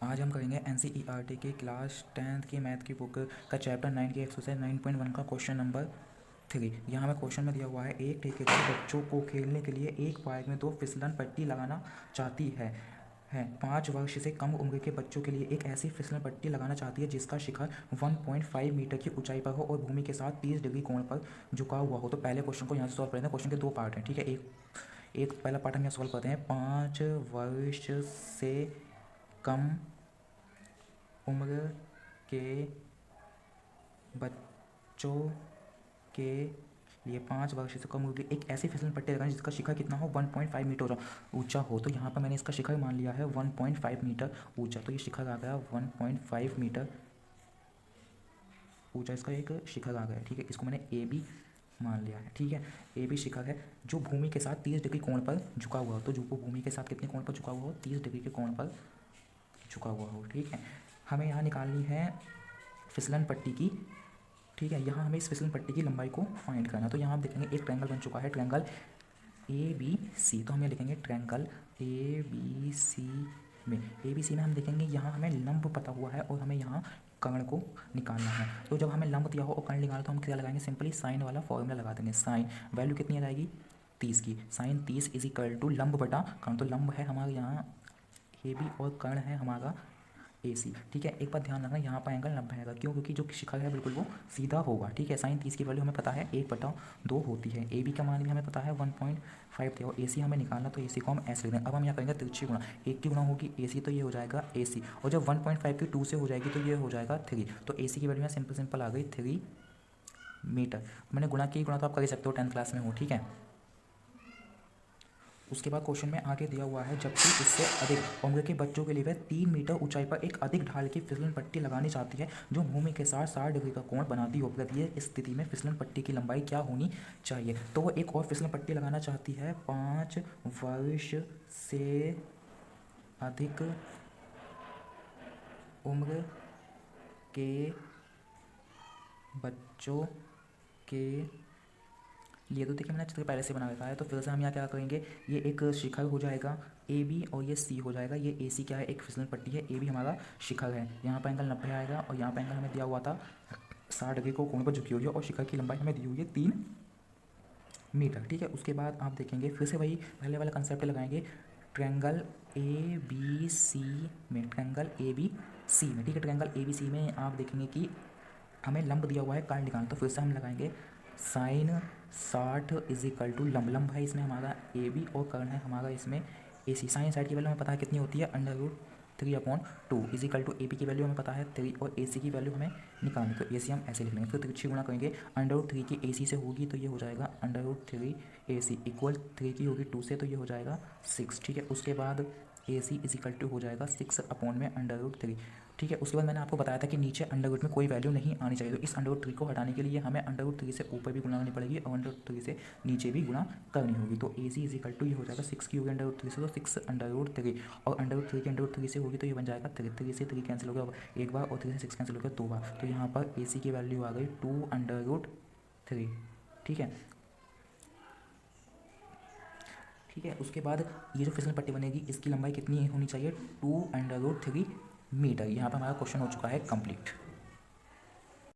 आज हम करेंगे NCERT की क्लास 10th की मैथ की बुक का चैप्टर 9 की एक्सरसाइज 9.1 का क्वेश्चन नंबर 3। यहाँ हमें क्वेश्चन में दिया हुआ है, एक ठेकेदार बच्चों को खेलने के लिए एक पार्क में 2 फिसलन पट्टी लगाना चाहती है 5 वर्ष से कम उम्र के बच्चों के लिए एक ऐसी फिसलन पट्टी लगाना चाहती है जिसका शिखर 1.5 मीटर की ऊंचाई पर हो और भूमि के साथ 30 डिग्री कोण पर झुका हुआ हो। तो पहले क्वेश्चन को यहाँ से सॉल्व करेंगे। क्वेश्चन के 2 पार्ट हैं, ठीक है। एक पहला पार्ट हम यहाँ सॉल्व करते हैं। 5 वर्ष से कम उम्र के बच्चों के लिए 5 वर्ष से कम उम्र की एक ऐसी फिसलन पट्टी लगाएं जिसका शिखर कितना हो, 1.5 मीटर ऊंचा हो। तो यहाँ पर मैंने इसका शिखर मान लिया है 1.5 मीटर ऊंचा। तो ये शिखर आ गया 1.5 मीटर ऊंचा, इसका एक शिखर आ गया, ठीक है। इसको मैंने ए बी मान लिया है, ठीक है। ए बी शिखर है जो भूमि के साथ 30 डिग्री कोण पर झुका हुआ हो। तो जो भूमि के साथ कितने कोण पर झुका हुआ हो, 30 डिग्री के कोण पर झुका हुआ हो, ठीक है। हमें यहाँ निकालनी है फिसलन पट्टी की, ठीक है। यहाँ हमें इस फिसलन पट्टी की लंबाई को फाइंड करना। तो यहाँ हम देखेंगे एक ट्रायंगल बन चुका है, ट्रायंगल ABC। तो हम ये लिखेंगे ट्रायंगल ABC में हम देखेंगे यहाँ हमें लंब पता हुआ है और हमें यहाँ कर्ण को निकालना है। तो जब हमें लंब दिया हो और कर्ण निकालना तो हम क्या लगाएंगे, सिंपली साइन वाला फॉर्मूला लगा देंगे। साइन वैल्यू कितनी आ जाएगी, 30 की। साइन 30 इज इक्वल टू लंब बटा कर्ण। तो लंब है हमारे यहाँ AB और कर्ण है हमारा AC, ठीक है। एक बात ध्यान रखना, यहाँ पर एंगल 90 आएगा, क्यों? क्योंकि जो शिखर है बिल्कुल वो सीधा होगा, ठीक है। साइन 30 की वैल्यू हमें पता है 1/2 होती है। AB का मान भी हमें पता है 1.5 थे और AC हमें निकालना, तो AC को हम ऐसे लिख देंगे। अब हम यहाँ करेंगे तिरछी गुणा, 1 की गुणा होगी AC तो ये हो जाएगा AC, और जब 1.5 की 2 से हो जाएगी तो ये हो जाएगा 3। तो AC की वैल्यू यहाँ सिंपल आ गई 3 मीटर। मैंने गुणा की, गुणा तो आप कर ही सकते हो 10th क्लास में हो, ठीक है। उसके बाद क्वेश्चन में आगे दिया हुआ है, जबकि इससे अधिक उम्र के बच्चों के लिए वह 3 मीटर ऊंचाई पर एक अधिक ढाल की फिसलन पट्टी लगानी चाहती है जो भूमि के साथ 60 डिग्री का कोण बनाती हो। प्रत्येक स्थिति में फिसलन पट्टी की लंबाई क्या होनी चाहिए? तो वो एक और फिसलन पट्टी लगाना चाहती है 5 वर्ष से अधिक उम्र के बच्चों के लिए। तो देखिए मैंने चित्र पहले से बना रखा है, तो फिर से हम यहाँ क्या करेंगे, ये एक शिखर हो जाएगा AB और ये C हो जाएगा। ये AC क्या है, एक फिसलन पट्टी है, AB हमारा शिखर है। यहाँ पर एंगल 90 आएगा और यहाँ पर एंगल हमें दिया हुआ था 60 डिग्री को कोण पर झुकी हुई है और शिखर की लंबाई हमें दी हुई है 3 मीटर, ठीक है। उसके बाद आप देखेंगे फिर से वही पहले वाला कंसेप्ट लगाएंगे ट्रायंगल ABC में, ट्रायंगल ABC में, ठीक है। ट्रायंगल ABC में आप देखेंगे कि हमें लंब दिया हुआ है, कर्ण निकालना। तो फिर से हम लगाएंगे साइन 60 इज इक्वल टू लंब है इसमें हमारा AB और कर्ण है हमारा इसमें AC। साइन 60 की वैल्यू हमें पता है कितनी होती है, √3/2 इज इक्वल टू AB की वैल्यू हमें पता है 3 और AC की वैल्यू हमें निकालनी। तो AC हम ऐसे लिख लेंगे, फिर तिरछी गुणा करेंगे, √3 की AC से होगी तो ये हो जाएगा √3 AC इक्वल 3 की होगी 2 से तो ये हो जाएगा 6, ठीक है। उसके बाद AC इज इक्वल टू हो जाएगा 6/√3, ठीक है। उसके बाद मैंने आपको बताया था कि नीचे अंडर में कोई वैल्यू नहीं आनी चाहिए। तो इस √3 को हटाने के लिए हमें √3 से ऊपर भी गुणा करनी पड़ेगी और √3 से नीचे भी गुणा करनी होगी। तो AC इज इक्वल टू ये हो जाएगा 6 की होगी √3 से, तो 6/√3 और √3 की √3 से होगी तो ये बन जाएगा 3 से 3 कैंसिल हो गया एक बार और 3 से 6 कैंसिल हो गया 2 बार। तो यहाँ पर AC की वैल्यू आ गई 2/√3, ठीक है, ठीक है। उसके बाद ये जो फिसलन पट्टी बनेगी इसकी लंबाई कितनी होनी चाहिए, 2/√3 मीटर। यहाँ पर हमारा क्वेश्चन हो चुका है कंप्लीट।